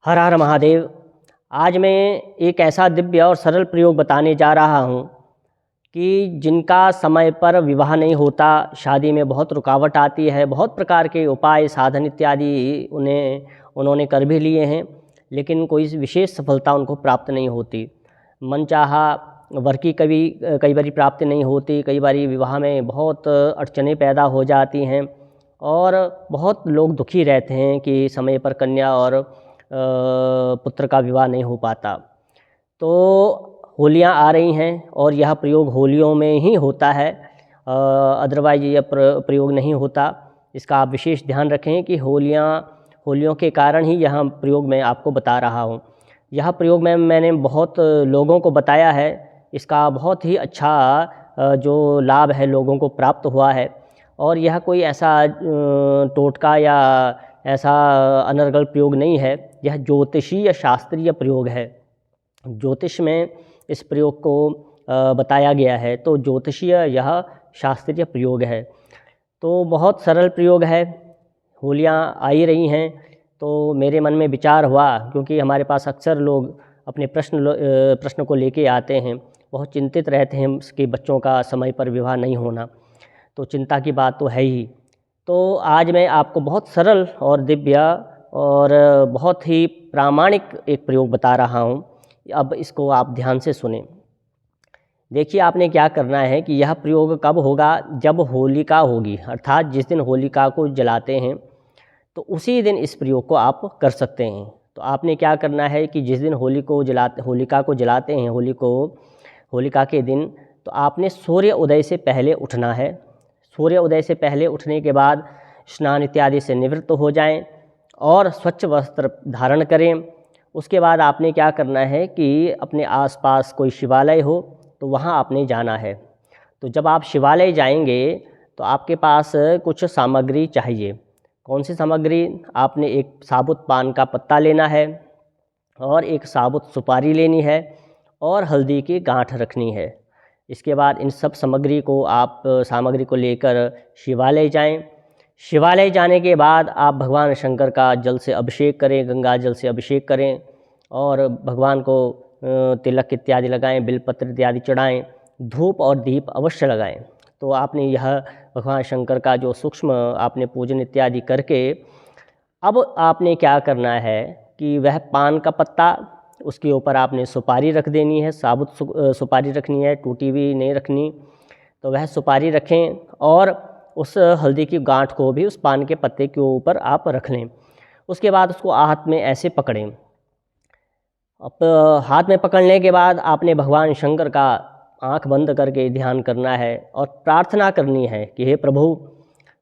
हर हर महादेव। आज मैं एक ऐसा दिव्य और सरल प्रयोग बताने जा रहा हूँ कि जिनका समय पर विवाह नहीं होता, शादी में बहुत रुकावट आती है, बहुत प्रकार के उपाय साधन इत्यादि उन्होंने कर भी लिए हैं, लेकिन कोई विशेष सफलता उनको प्राप्त नहीं होती। मनचाहा वर की कई बारी प्राप्ति नहीं होती, कई बारी विवाह में बहुत अड़चनें पैदा हो जाती हैं और बहुत लोग दुखी रहते हैं कि समय पर कन्या और पुत्र का विवाह नहीं हो पाता। तो होलियाँ आ रही हैं और यह प्रयोग होलियों में ही होता है, अदरवाइज यह प्रयोग नहीं होता। इसका आप विशेष ध्यान रखें कि होलियों के कारण ही यह प्रयोग मैं आपको बता रहा हूँ। यह प्रयोग मैंने बहुत लोगों को बताया है, इसका बहुत ही अच्छा जो लाभ है लोगों को प्राप्त हुआ है। और यह कोई ऐसा टोटका या ऐसा अनर्गल प्रयोग नहीं है, यह ज्योतिषीय शास्त्रीय प्रयोग है। ज्योतिष में इस प्रयोग को बताया गया है, तो ज्योतिषीय यह शास्त्रीय प्रयोग है। तो बहुत सरल प्रयोग है। होलियाँ आ ही रही हैं तो मेरे मन में विचार हुआ, क्योंकि हमारे पास अक्सर लोग अपने प्रश्न को लेके आते हैं, बहुत चिंतित रहते हैं कि बच्चों का समय पर विवाह नहीं होना, तो चिंता की बात तो है ही। तो आज मैं आपको बहुत सरल और दिव्य और बहुत ही प्रामाणिक एक प्रयोग बता रहा हूँ। अब इसको आप ध्यान से सुनें। देखिए, आपने क्या करना है कि यह प्रयोग कब होगा, जब होलिका होगी, अर्थात जिस दिन होलिका को जलाते हैं तो उसी दिन इस प्रयोग को आप कर सकते हैं। तो आपने क्या करना है कि जिस दिन होलिका को जलाते हैं, होलिका के दिन, तो आपने सूर्य उदय से पहले उठना है। सूर्य उदय से पहले उठने के बाद स्नान इत्यादि से निवृत्त हो जाएं और स्वच्छ वस्त्र धारण करें। उसके बाद आपने क्या करना है कि अपने आसपास कोई शिवालय हो तो वहाँ आपने जाना है। तो जब आप शिवालय जाएंगे तो आपके पास कुछ सामग्री चाहिए। कौन सी सामग्री? आपने एक साबुत पान का पत्ता लेना है और एक साबुत सुपारी लेनी है और हल्दी की गांठ रखनी है। इसके बाद इन सब सामग्री को लेकर शिवालय जाएं। शिवालय जाने के बाद आप भगवान शंकर का जल से अभिषेक करें, गंगा जल से अभिषेक करें और भगवान को तिलक इत्यादि लगाएं, बिलपत्र इत्यादि चढ़ाएं, धूप और दीप अवश्य लगाएं। तो आपने यह भगवान शंकर का जो सूक्ष्म आपने पूजन इत्यादि करके, अब आपने क्या करना है कि वह पान का पत्ता, उसके ऊपर आपने सुपारी रख देनी है, साबुत सुपारी रखनी है, टूटी हुई नहीं रखनी। तो वह सुपारी रखें और उस हल्दी की गांठ को भी उस पान के पत्ते के ऊपर आप रख लें। उसके बाद उसको हाथ में ऐसे पकड़ें। अब हाथ में पकड़ने के बाद आपने भगवान शंकर का आंख बंद करके ध्यान करना है और प्रार्थना करनी है कि हे प्रभु,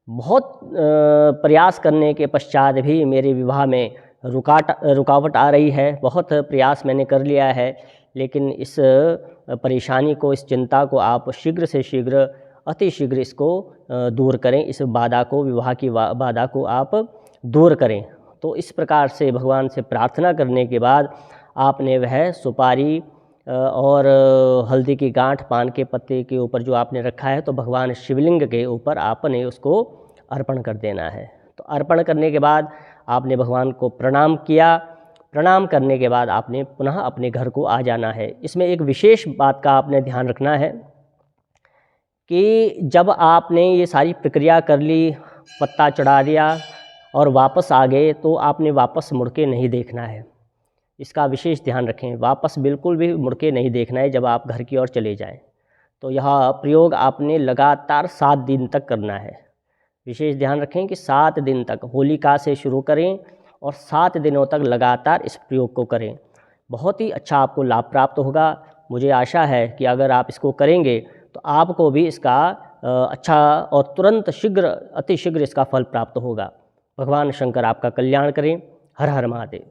बहुत प्रयास करने के पश्चात भी मेरे विवाह में रुकावट आ रही है। बहुत प्रयास मैंने कर लिया है, लेकिन इस परेशानी को, इस चिंता को आप शीघ्र से शीघ्र, अति शीघ्र इसको दूर करें। इस बाधा को, विवाह की बाधा को आप दूर करें। तो इस प्रकार से भगवान से प्रार्थना करने के बाद आपने वह सुपारी और हल्दी की गांठ पान के पत्ते के ऊपर जो आपने रखा है, तो भगवान शिवलिंग के ऊपर आपने उसको अर्पण कर देना है। तो अर्पण करने के बाद आपने भगवान को प्रणाम किया। प्रणाम करने के बाद आपने पुनः अपने घर को आ जाना है। इसमें एक विशेष बात का आपने ध्यान रखना है कि जब आपने ये सारी प्रक्रिया कर ली, पत्ता चढ़ा दिया और वापस आ गए, तो आपने वापस मुड़ के नहीं देखना है। इसका विशेष ध्यान रखें, वापस बिल्कुल भी मुड़ के नहीं देखना है जब आप घर की ओर चले जाएं। तो यह प्रयोग आपने लगातार 7 दिन तक करना है। विशेष ध्यान रखें कि 7 दिन तक, होलिका से शुरू करें और 7 दिनों तक लगातार इस प्रयोग को करें। बहुत ही अच्छा आपको लाभ प्राप्त होगा। मुझे आशा है कि अगर आप इसको करेंगे तो आपको भी इसका अच्छा और तुरंत अति शीघ्र इसका फल प्राप्त होगा। भगवान शंकर आपका कल्याण करें। हर हर महादेव।